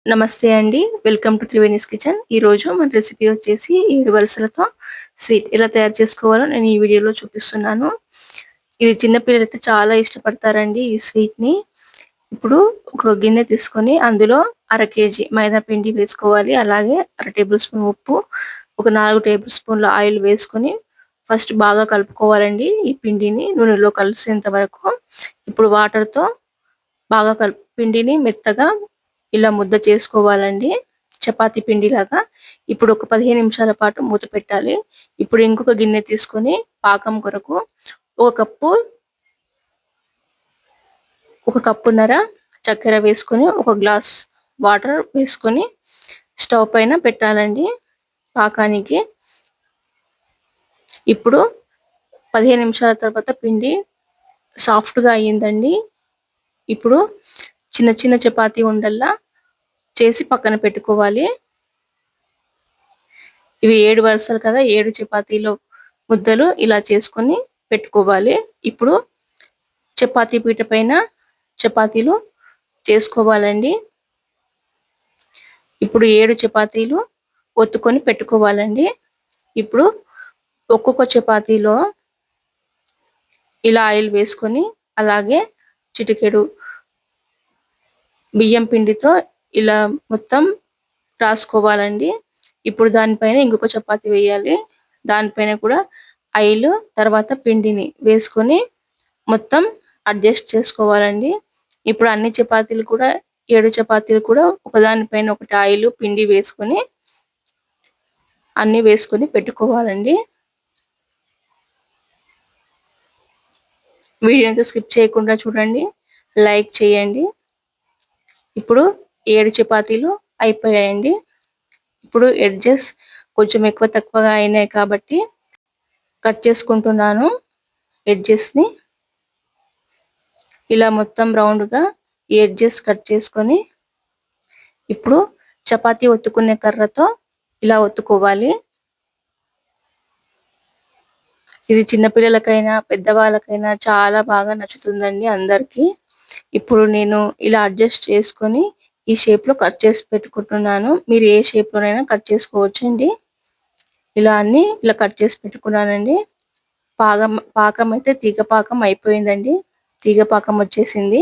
నమస్తే అండి. Welcome to Triveni's kitchen. ఈరోజు మన రెసిపీ వచ్చేసి 7 వరుసలతో స్వీట్ ఎలా తయారు చేసుకోవాలో నేను ఈ వీడియోలో చూపిస్తున్నాను. ఇది చిన్న పిల్లలైతే చాలా ఇష్టపడతారండి ఈ స్వీట్‌ని. ఇప్పుడు ఒక గిన్నె తీసుకొని అందులో అర కేజీ మైదా పిండి వేసుకోవాలి. అలాగే అర టేబుల్ స్పూన్ ఉప్పు, ఒక 4 టేబుల్ స్పూన్ల ఆయిల్ వేసుకొని ఫస్ట్ బాగా కలుపుకోవాలండి ఈ పిండిని నూనెలో కలిసేంత వరకు. ఇప్పుడు వాటర్‌తో బాగా పిండిని మెత్తగా ఇలా ముద్ద చేసుకోవాలండి. చపాతీ పిండిలాగా. ఇప్పుడు ఒక 15 నిమిషాల పాటు మూత పెట్టాలి. ఇప్పుడు ఇంకొక గిన్నె తీసుకొని పాకం కొరకు ఒక కప్పు ఒక కప్పున్నర చక్కెర వేసుకొని ఒక గ్లాస్ వాటర్ వేసుకొని స్టవ్ పైన పెట్టాలండి పాకానికి. ఇప్పుడు 15 నిమిషాల తర్వాత పిండి సాఫ్ట్‌గా అయ్యిందండి. ఇప్పుడు చిన్న చిన్న చపాతీ ఉండల్లా చేసి పక్కన పెట్టుకోవాలి. ఇవి 7 వరుసలు కదా, 7 చపాతీలు ముద్దలు ఇలా చేసుకొని పెట్టుకోవాలి. ఇప్పుడు చపాతీ పీట పైన చపాతీలు చేసుకోవాలండి. ఇప్పుడు 7 చపాతీలు ఒత్తుకొని పెట్టుకోవాలండి. ఇప్పుడు ఒక్కొక్క చపాతీలో ఇలా ఆయిల్ వేసుకొని అలాగే చిటికెడు బియ్యం పిండితో ఇలా మొత్తం రాసుకోవాలండి. ఇప్పుడు దానిపైన ఇంకొక చపాతీ వేయాలి. దానిపైన కూడా ఆయిల్ తర్వాత పిండిని వేసుకొని మొత్తం అడ్జస్ట్ చేసుకోవాలండి. ఇప్పుడు అన్ని చపాతీలు కూడా 7 చపాతీలు కూడా ఒకదానిపైన ఒకటి ఆయిల్ పిండి వేసుకొని అన్ని వేసుకొని పెట్టుకోవాలండి. వీడియోని స్కిప్ చేయకుండా చూడండి. లైక్ చేయండి. ఇప్పుడు 7 చపాతీలు అయిపోయాయండి. ఇప్పుడు ఎడ్జెస్ కొంచెం ఎక్కువ తక్కువగా అయినాయి కాబట్టి కట్ చేసుకుంటున్నాను ఎడ్జెస్‌ని. ఇలా మొత్తం రౌండ్‌గా ఈ ఎడ్జెస్ కట్ చేసుకొని ఇప్పుడు చపాతీ ఒత్తుకునే కర్రతో ఇలా ఒత్తుకోవాలి. ఇది చిన్న పిల్లలకైనా పెద్దవాళ్ళకైనా చాలా బాగా నచ్చుతుందండి అందరికి. ఇప్పుడు నేను ఇలా అడ్జస్ట్ చేసుకొని ఈ షేప్‌లో కట్ చేసి పెట్టుకుంటున్నాను. మీరు ఏ షేప్‌లోనైనా కట్ చేసుకోవచ్చండి. ఇలా అన్ని ఇలా కట్ చేసి పెట్టుకున్నానండి. పాకం అయితే తీగ పాకం అయిపోయిందండి. తీగ పాకం వచ్చేసింది.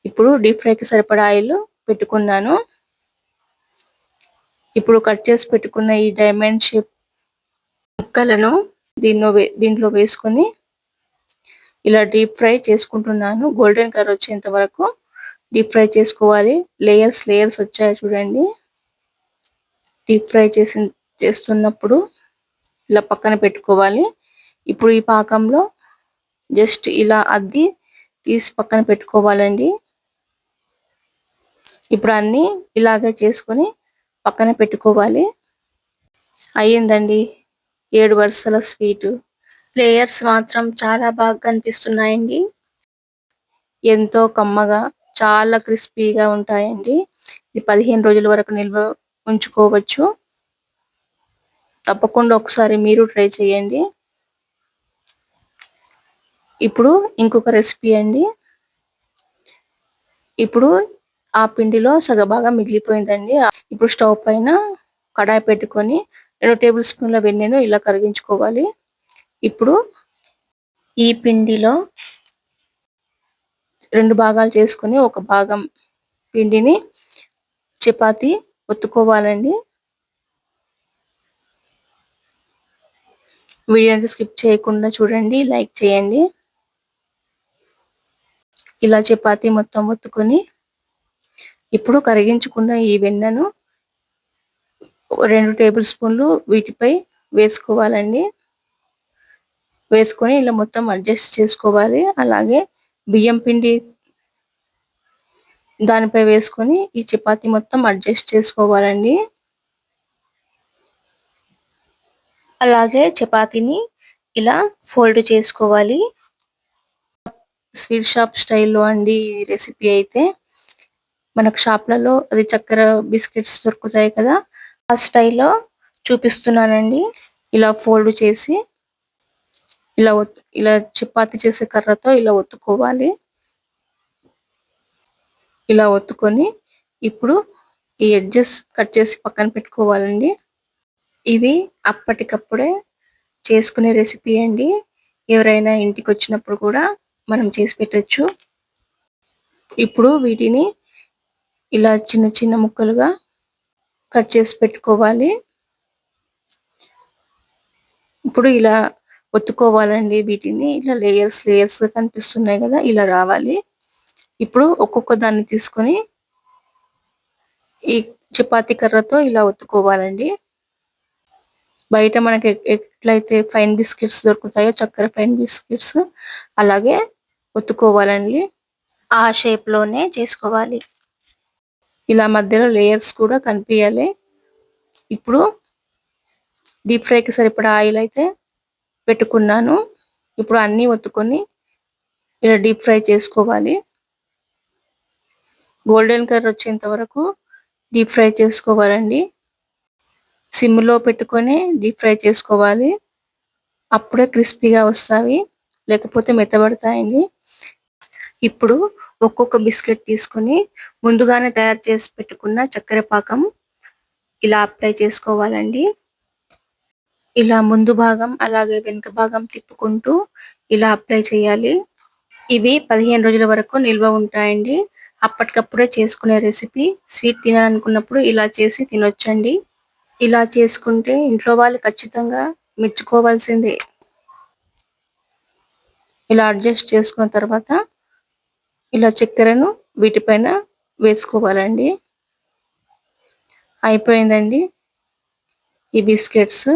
ఇప్పుడు డీప్ ఫ్రైకి సరిపడా ఆయిల్ పెట్టుకున్నాను. ఇప్పుడు కట్ చేసి పెట్టుకున్న ఈ డైమండ్ షేప్ ముక్కలను దీంట్లో వేసుకొని ఇలా డీప్ ఫ్రై చేసుకుంటున్నాను. గోల్డెన్ కలర్ వచ్చేంత వరకు డీప్ ఫ్రై చేసుకోవాలి. లేయర్స్ వచ్చాయి చూడండి. డీప్ ఫ్రై చేస్తున్నప్పుడు ఇలా పక్కన పెట్టుకోవాలి. ఇప్పుడు ఈ పాకంలో జస్ట్ ఇలా అద్ది తీసి పక్కన పెట్టుకోవాలండి. ఇప్పుడు అన్ని ఇలాగే చేసుకొని పక్కన పెట్టుకోవాలి. అయ్యిందండి 7 వరుసల స్వీటు. లేయర్స్ మాత్రం చాలా బాగా కనిపిస్తున్నాయండి. ఎంతో కమ్మగా చాలా క్రిస్పీగా ఉంటాయండి. ఇది 15 రోజుల వరకు నిల్వ ఉంచుకోవచ్చు. తప్పకుండా ఒకసారి మీరు ట్రై చేయండి. ఇప్పుడు ఇంకొక రెసిపీ అండి. ఇప్పుడు ఆ పిండిలో సగభాగం మిగిలిపోయిందండి. ఇప్పుడు స్టవ్ పైన కడాయి పెట్టుకొని 2 టేబుల్ స్పూన్ల వెన్నెను ఇలా కరిగించుకోవాలి. ఇప్పుడు ఈ పిండిలో 2 భాగాలు చేసుకొని ఒక భాగం పిండిని చపాతీ ఒత్తుకోవాలండి. వీడియోని స్కిప్ చేయకుండా చూడండి. లైక్ చేయండి. ఇలా చపాతీ మొత్తం ఒత్తుకొని ఇప్పుడు కరిగించుకున్న ఈ వెన్నను 2 టేబుల్ స్పూన్లు వీటిపై వేసుకోవాలండి. వేసుకొని ఇలా మొత్తం అడ్జస్ట్ చేసుకోవాలి. అలాగే బియ్యం పిండి దానిపై వేసుకొని ఈ చపాతీ మొత్తం అడ్జస్ట్ చేసుకోవాలండి. అలాగే చపాతీని ఇలా ఫోల్డ్ చేసుకోవాలి. స్వీట్ షాప్ స్టైల్లో అండి ఈ రెసిపీ అయితే. మనకు షాప్లలో అది చక్కెర బిస్కెట్స్ దొరుకుతాయి కదా, ఆ స్టైల్లో చూపిస్తున్నానండి. ఇలా ఫోల్డ్ చేసి ఇలా చపాతీ చేసే కర్రతో ఇలా ఒత్తుకోవాలి. ఇలా ఒత్తుకొని ఇప్పుడు ఈ ఎడ్జెస్ కట్ చేసి పక్కన పెట్టుకోవాలండి. ఇవి అప్పటికప్పుడే చేసుకునే రెసిపీ అండి. ఎవరైనా ఇంటికి వచ్చినప్పుడు కూడా మనం చేసి పెట్టొచ్చు. ఇప్పుడు వీటిని ఇలా చిన్న చిన్న ముక్కలుగా కట్ చేసి పెట్టుకోవాలి. ఇప్పుడు ఇలా ఒత్తుకోవాలండి. వీటిని ఇలా లేయర్స్ లేయర్స్ కనిపిస్తున్నాయి కదా, ఇలా రావాలి. ఇప్పుడు ఒక్కొక్క దాన్ని తీసుకొని ఈ చపాతీ కర్రతో ఇలా ఒత్తుకోవాలండి. బయట మనకి ఎట్లయితే ఫైన్ బిస్కెట్స్ దొరుకుతాయో, చక్కెర ఫైన్ బిస్కెట్స్, అలాగే ఒత్తుకోవాలండి. ఆ షేప్ లోనే చేసుకోవాలి. ఇలా మధ్యలో లేయర్స్ కూడా కనిపించాలి. ఇప్పుడు డీప్ ఫ్రైకి సరిపడా ఆయిల్ అయితే పెట్టుకున్నాను. ఇప్పుడు అన్నీ ఒత్తుకొని ఇలా డీప్ ఫ్రై చేసుకోవాలి. గోల్డెన్ కలర్ వచ్చేంత వరకు డీప్ ఫ్రై చేసుకోవాలండి. సిమ్ లో పెట్టుకొని డీప్ ఫ్రై చేసుకోవాలి. అప్పుడే క్రిస్పీగా వస్తాయి, లేకపోతే మెత్తబడతాయండి. ఇప్పుడు ఒక్కొక్క బిస్కెట్ తీసుకొని ముందుగానే తయారు చేసి పెట్టుకున్న చక్కెర పాకం ఇలా అప్లై చేసుకోవాలండి. ఇలా ముందు భాగం అలాగే వెనుక భాగం తిప్పుకుంటూ ఇలా అప్లై చేయాలి. ఇవి 15 రోజుల వరకు నిల్వ ఉంటాయండి. అప్పటికప్పుడే చేసుకునే రెసిపీ. స్వీట్ తినాలనుకున్నప్పుడు ఇలా చేసి తినొచ్చండి. ఇలా చేసుకుంటే ఇంట్లో వాళ్ళు ఖచ్చితంగా మెచ్చుకోవాల్సిందే. ఇలా అడ్జస్ట్ చేసుకున్న తర్వాత ఇలా చక్కెరను వీటిపైన వేసుకోవాలండి. అయిపోయిందండి ఈ బిస్కెట్స్.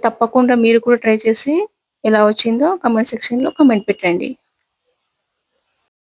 తప్పకుండా మీరు కూడా ట్రై చేసి ఎలా వచ్చిందో కామెంట్ సెక్షన్ లో కామెంట్ పెట్టండి.